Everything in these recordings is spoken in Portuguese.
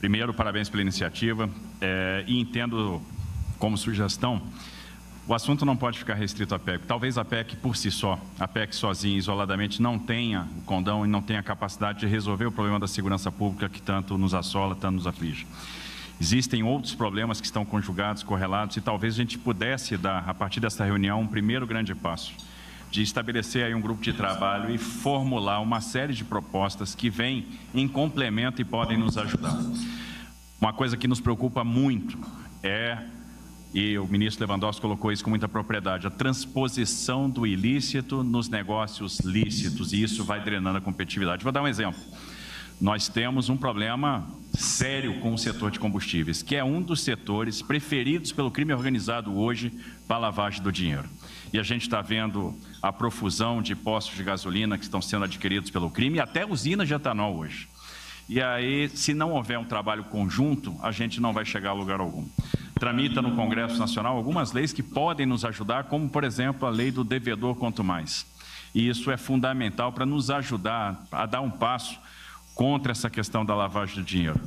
Primeiro, parabéns pela iniciativa e entendo como sugestão, o assunto não pode ficar restrito à PEC. Talvez a PEC por si só, a PEC sozinha, isoladamente, não tenha o condão e não tenha a capacidade de resolver o problema da segurança pública que tanto nos assola, tanto nos aflige. Existem outros problemas que estão conjugados, correlatos, e talvez a gente pudesse dar, a partir dessa reunião, um primeiro grande passo de estabelecer aí um grupo de trabalho e formular uma série de propostas que vêm em complemento e podem nos ajudar. Uma coisa que nos preocupa muito e o ministro Lewandowski colocou isso com muita propriedade, a transposição do ilícito nos negócios lícitos, e isso vai drenando a competitividade. Vou dar um exemplo. Nós temos um problema sério com o setor de combustíveis, que é um dos setores preferidos pelo crime organizado hoje para a lavagem do dinheiro. E a gente está vendo a profusão de postos de gasolina que estão sendo adquiridos pelo crime, e até usinas de etanol hoje. E aí, se não houver um trabalho conjunto, a gente não vai chegar a lugar algum. Tramita no Congresso Nacional algumas leis que podem nos ajudar, como, por exemplo, a lei do devedor quanto mais. E isso é fundamental para nos ajudar a dar um passo contra essa questão da lavagem de dinheiro.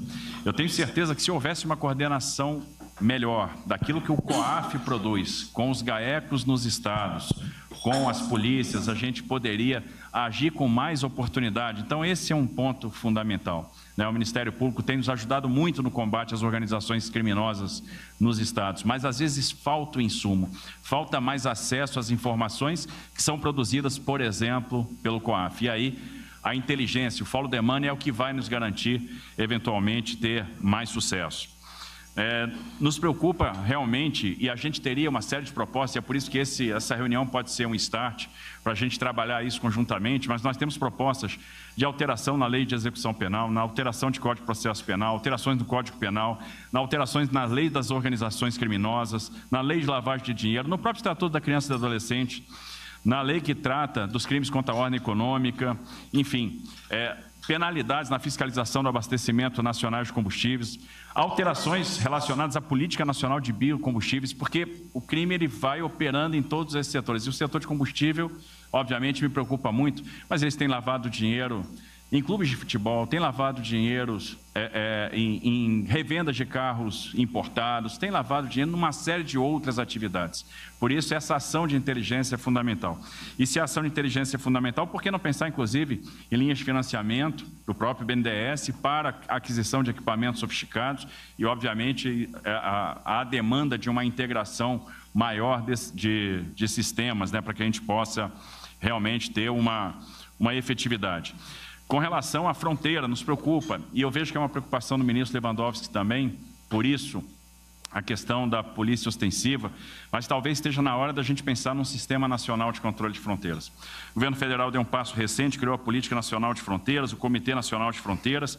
Eu tenho certeza que se houvesse uma coordenação melhor daquilo que o COAF produz, com os GAECos nos estados, com as polícias, a gente poderia agir com mais oportunidade. Então, esse é um ponto fundamental. O Ministério Público tem nos ajudado muito no combate às organizações criminosas nos estados, mas às vezes falta o insumo, falta mais acesso às informações que são produzidas, por exemplo, pelo COAF. E aí, a inteligência, o follow the money é o que vai nos garantir, eventualmente, ter mais sucesso. Nos preocupa realmente, e a gente teria uma série de propostas, e é por isso que essa reunião pode ser um start para a gente trabalhar isso conjuntamente, mas nós temos propostas de alteração na lei de execução penal, na alteração de Código de Processo Penal, alterações no Código Penal, na alterações na lei das organizações criminosas, na lei de lavagem de dinheiro, no próprio Estatuto da Criança e do Adolescente, na lei que trata dos crimes contra a ordem econômica, enfim, penalidades na fiscalização do abastecimento nacional de combustíveis, alterações relacionadas à política nacional de biocombustíveis, porque o crime ele vai operando em todos esses setores. E o setor de combustível, obviamente, me preocupa muito, mas eles têm lavado dinheiro em clubes de futebol, têm lavado dinheiro em revendas de carros importados, têm lavado dinheiro numa série de outras atividades. Por isso, essa ação de inteligência é fundamental. E se a ação de inteligência é fundamental, por que não pensar, inclusive, em linhas de financiamento do próprio BNDES para a aquisição de equipamentos sofisticados e, obviamente, a demanda de uma integração maior de sistemas, para que a gente possa realmente ter uma efetividade. Com relação à fronteira, nos preocupa, e eu vejo que é uma preocupação do ministro Lewandowski também, por isso, a questão da polícia ostensiva, mas talvez esteja na hora da gente pensar num sistema nacional de controle de fronteiras. O governo federal deu um passo recente, criou a Política Nacional de Fronteiras, o Comitê Nacional de Fronteiras,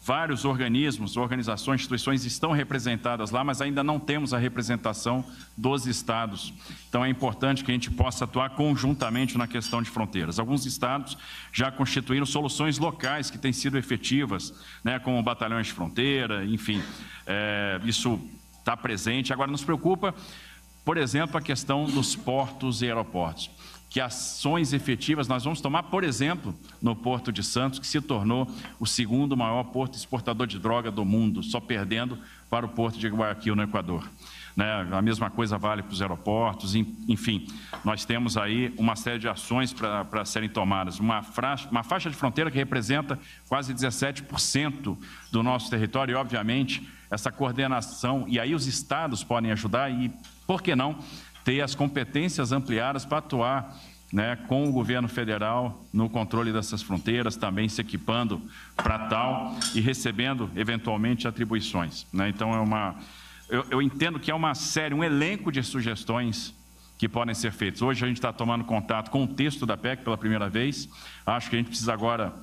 vários organismos, organizações, instituições estão representadas lá, mas ainda não temos a representação dos estados. Então, é importante que a gente possa atuar conjuntamente na questão de fronteiras. Alguns estados já constituíram soluções locais que têm sido efetivas, como batalhões de fronteira, enfim, isso está presente. Agora, nos preocupa, por exemplo, a questão dos portos e aeroportos. Que ações efetivas nós vamos tomar, por exemplo, no Porto de Santos, que se tornou o segundo maior porto exportador de droga do mundo, só perdendo para o Porto de Guayaquil, no Equador. A mesma coisa vale para os aeroportos, enfim, nós temos aí uma série de ações para serem tomadas. Uma faixa de fronteira que representa quase 17% do nosso território e, obviamente, essa coordenação, e aí os estados podem ajudar e, por que não, ter as competências ampliadas para atuar com o governo federal no controle dessas fronteiras, também se equipando para tal e recebendo, eventualmente, atribuições. Então, eu entendo que é uma série, um elenco de sugestões que podem ser feitas. Hoje a gente está tomando contato com o texto da PEC pela primeira vez, acho que a gente precisa agora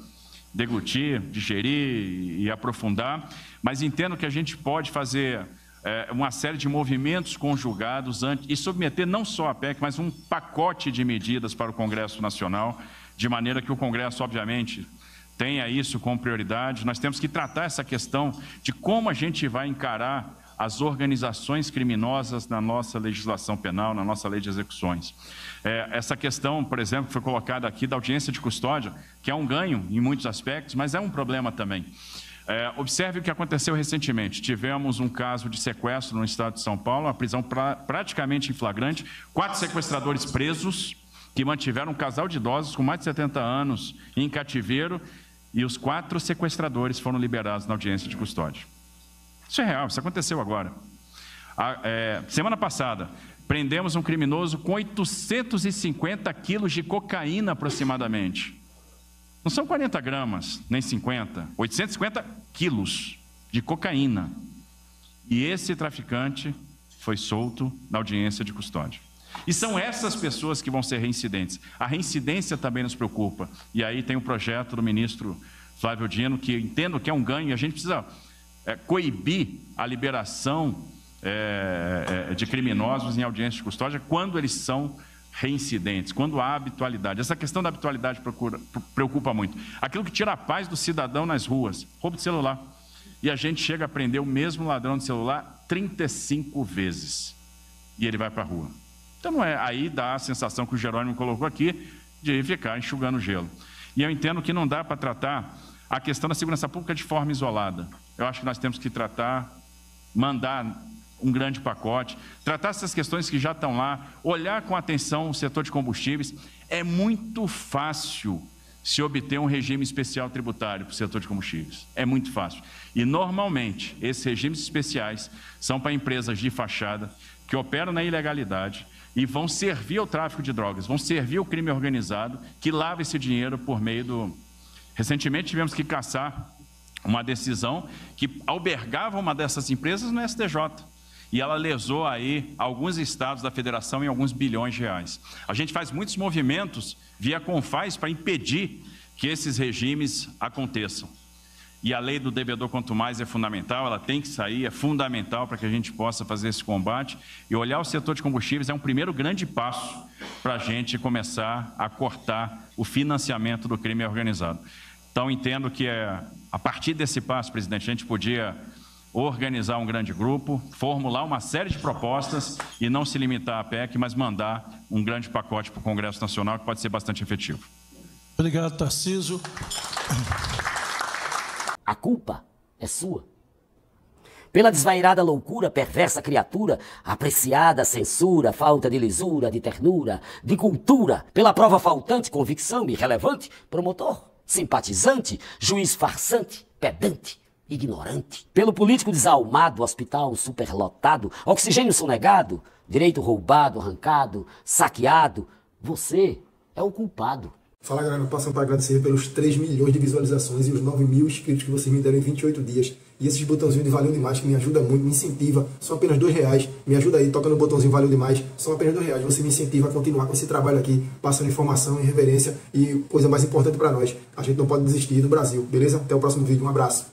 deglutir, digerir e aprofundar, mas entendo que a gente pode fazer uma série de movimentos conjugados e submeter não só a PEC, mas um pacote de medidas para o Congresso Nacional, de maneira que o Congresso, obviamente, tenha isso como prioridade. Nós temos que tratar essa questão de como a gente vai encarar as organizações criminosas na nossa legislação penal, na nossa lei de execuções. Essa questão, por exemplo, que foi colocada aqui da audiência de custódia, que é um ganho em muitos aspectos, mas é um problema também. Observe o que aconteceu recentemente. Tivemos um caso de sequestro no estado de São Paulo, uma prisão praticamente em flagrante, 4 sequestradores presos que mantiveram um casal de idosos com mais de 70 anos em cativeiro e os 4 sequestradores foram liberados na audiência de custódia. Isso é real, isso aconteceu agora. Semana passada, prendemos um criminoso com 850 quilos de cocaína aproximadamente. Não são 40 gramas, nem 50, 850 quilos de cocaína. E esse traficante foi solto na audiência de custódia. E são essas pessoas que vão ser reincidentes. A reincidência também nos preocupa. E aí tem um projeto do ministro Flávio Dino, que entendo que é um ganho, e a gente precisa coibir a liberação de criminosos em audiência de custódia quando eles são reincidentes, quando há habitualidade. Essa questão da habitualidade preocupa muito. Aquilo que tira a paz do cidadão nas ruas, roubo de celular. E a gente chega a prender o mesmo ladrão de celular 35 vezes. E ele vai para a rua. Então, aí dá a sensação que o Jerônimo colocou aqui de ficar enxugando gelo. E eu entendo que não dá para tratar a questão da segurança pública de forma isolada. Eu acho que nós temos que mandar um grande pacote, tratar essas questões que já estão lá, olhar com atenção o setor de combustíveis. É muito fácil se obter um regime especial tributário para o setor de combustíveis. É muito fácil. E, normalmente, esses regimes especiais são para empresas de fachada que operam na ilegalidade e vão servir ao tráfico de drogas, vão servir ao crime organizado, que lava esse dinheiro por meio do... Recentemente, tivemos que caçar uma decisão que albergava uma dessas empresas no STJ. E ela lesou aí alguns estados da federação em alguns bilhões de reais. A gente faz muitos movimentos via Confaz para impedir que esses regimes aconteçam. E a lei do devedor quanto mais é fundamental, ela tem que sair, é fundamental para que a gente possa fazer esse combate. E olhar o setor de combustíveis é um primeiro grande passo para a gente começar a cortar o financiamento do crime organizado. Então, entendo que a partir desse passo, presidente, a gente podia organizar um grande grupo, formular uma série de propostas e não se limitar à PEC, mas mandar um grande pacote para o Congresso Nacional que pode ser bastante efetivo. Obrigado, Tarcísio. A culpa é sua. Pela desvairada loucura, perversa criatura, apreciada censura, falta de lisura, de ternura, de cultura, pela prova faltante, convicção irrelevante, promotor, simpatizante, juiz farsante, pedante, ignorante. Pelo político desalmado, hospital superlotado, oxigênio sonegado, direito roubado, arrancado, saqueado, você é o culpado. Fala, galera, passando para agradecer pelos 3 milhões de visualizações e os 9 mil inscritos que vocês me deram em 28 dias. E esses botãozinhos de valeu demais que me ajuda muito, me incentiva. São apenas R$2. Me ajuda aí, toca no botãozinho valeu demais. São apenas R$2. Você me incentiva a continuar com esse trabalho aqui, passando informação e reverência e coisa mais importante para nós. A gente não pode desistir do Brasil, beleza? Até o próximo vídeo. Um abraço.